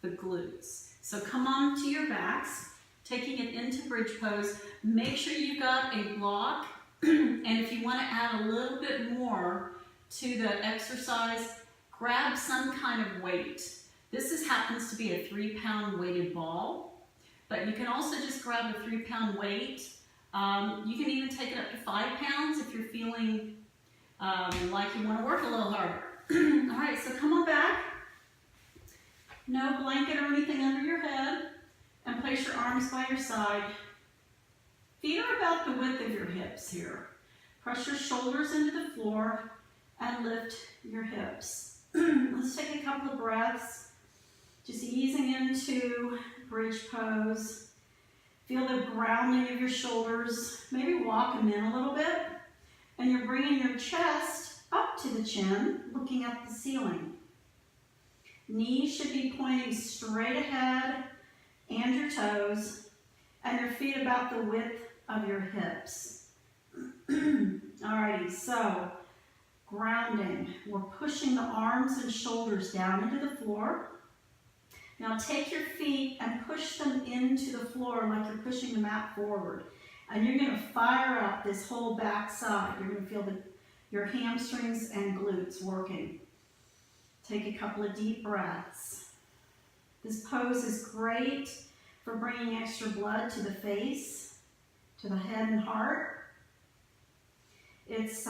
the glutes. So come on to your backs, taking it into bridge pose. Make sure you've got a block, and if you want to add a little bit more to the exercise, grab some kind of weight. This happens to be a 3-pound weighted ball, but you can also just grab a 3-pound weight. You can even take it up to 5 pounds if you're feeling like you want to work a little harder. All right, so come on back. No blanket or anything under your head, and place your arms by your side. Feet are about the width of your hips here. Press your shoulders into the floor and lift your hips. Let's take a couple of breaths, just easing into bridge pose. Feel the grounding of your shoulders. Maybe walk them in a little bit. And you're bringing your chest up to the chin, looking at the ceiling. Knees should be pointing straight ahead, and your toes, and your feet about the width of your hips. Alrighty, so grounding. We're pushing the arms and shoulders down into the floor. Now take your feet and push them into the floor like you're pushing the mat forward. And you're going to fire up this whole back side. You're going to feel your hamstrings and glutes working. Take a couple of deep breaths. This pose is great for bringing extra blood to the face, to the head and heart. It's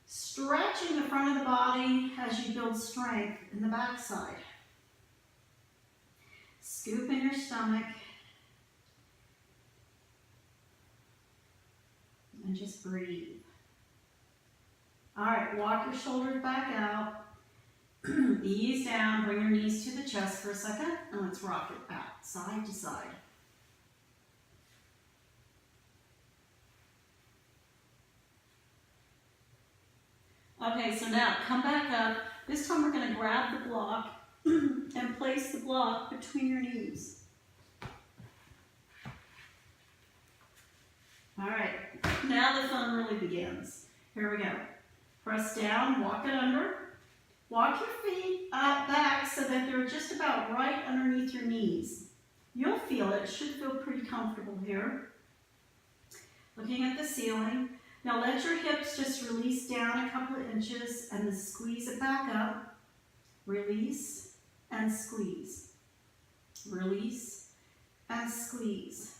stretching the front of the body as you build strength in the back side. Scoop in your stomach. And just breathe. All right, walk your shoulders back out. Ease down, bring your knees to the chest for a second, and let's rock it back, side to side. Okay, so now come back up. This time we're going to grab the block and place the block between your knees. All right, now the fun really begins. Here we go. Press down, walk it under. Walk your feet back so that they're just about right underneath your knees. You'll feel it. It should feel pretty comfortable here. Looking at the ceiling. Now let your hips just release down a couple of inches and then squeeze it back up. Release and squeeze. Release and squeeze.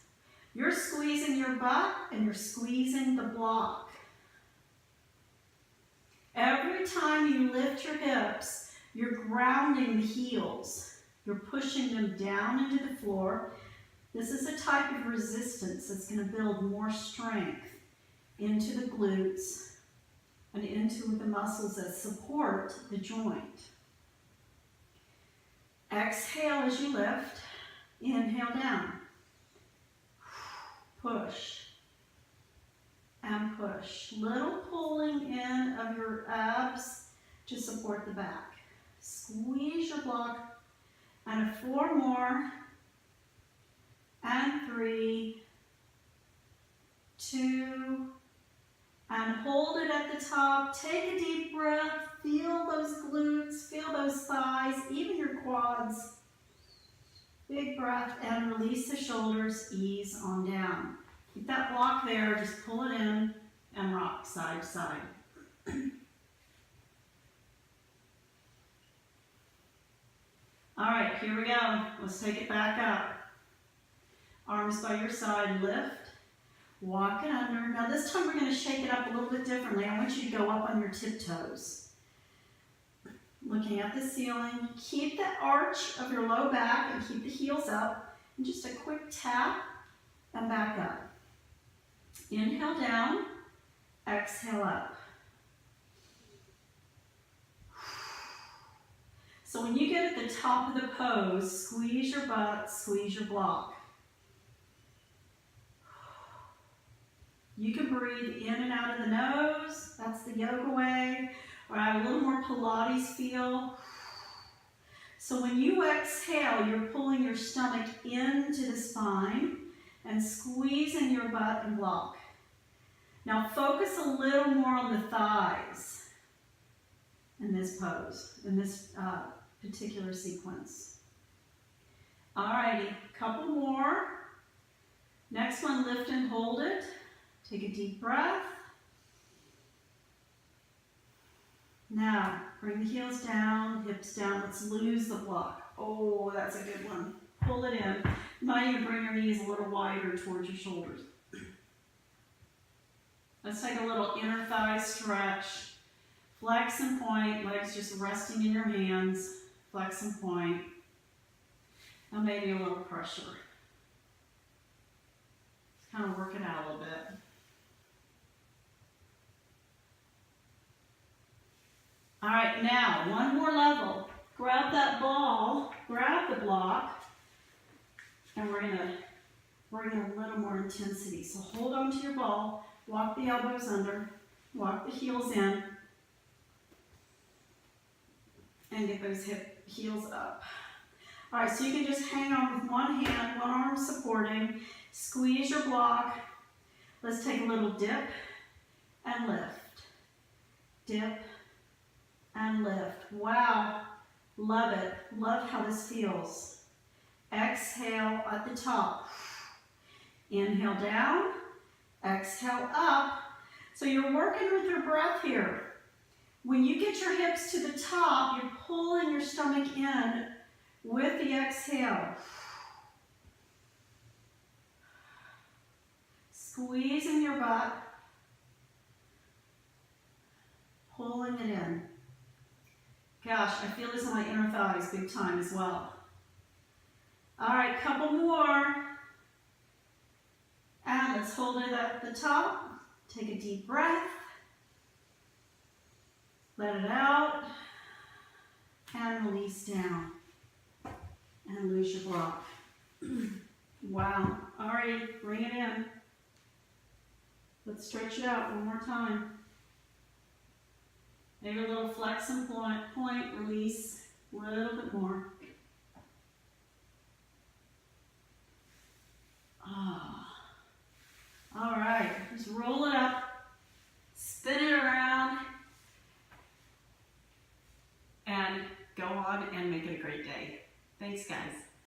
You're squeezing your butt and you're squeezing the block. Every time you lift your hips, you're grounding the heels. You're pushing them down into the floor. This is a type of resistance that's going to build more strength into the glutes and into the muscles that support the joint. Exhale as you lift. Inhale down. Push. And push. Little pulling in of your abs to support the back. Squeeze your block. And 4 more. And 3. 2. And hold it at the top. Take a deep breath. Feel those glutes. Feel those thighs. Even your quads. Big breath. And release the shoulders. Ease on down. Keep that block there, just pull it in and rock side to side. All right, here we go. Let's take it back up. Arms by your side, lift, walk it under. Now this time we're going to shake it up a little bit differently. I want you to go up on your tiptoes. Looking at the ceiling. Keep the arch of your low back and keep the heels up. And just a quick tap and back up. Inhale down, exhale up. So when you get at the top of the pose, squeeze your butt, squeeze your block. You can breathe in and out of the nose, that's the yoga way, or add a little more Pilates feel. So when you exhale, you're pulling your stomach into the spine and squeezing your butt and block. Now focus a little more on the thighs in this pose, in this particular sequence. Alrighty, couple more. Next one, lift and hold it. Take a deep breath. Now, bring the heels down, hips down. Let's lose the block. Oh, that's a good one. Pull it in. You might even bring your knees a little wider towards your shoulders. Let's take a little inner thigh stretch. Flex and point, legs just resting in your hands. Flex and point. Now maybe a little pressure. Just kind of work it out a little bit. All right, now one more level. Grab that ball, grab the block, and we're gonna bring a little more intensity. So hold on to your ball, walk the elbows under, walk the heels in, and get those heels up. All right, so you can just hang on with one hand, one arm supporting, squeeze your block. Let's take a little dip and lift. Dip and lift. Wow, love it. Love how this feels. Exhale at the top. Inhale down, exhale up. So you're working with your breath here. When you get your hips to the top, you're pulling your stomach in with the exhale. Squeezing your butt, pulling it in. Gosh, I feel this in my inner thighs big time as well. All right, couple more. And let's hold it at the top. Take a deep breath. Let it out. And release down. And lose your block. Wow. All right, bring it in. Let's stretch it out one more time. Maybe a little flex and point, release, a little bit more. All right, just roll it up, spin it around, and go on and make it a great day. Thanks, guys.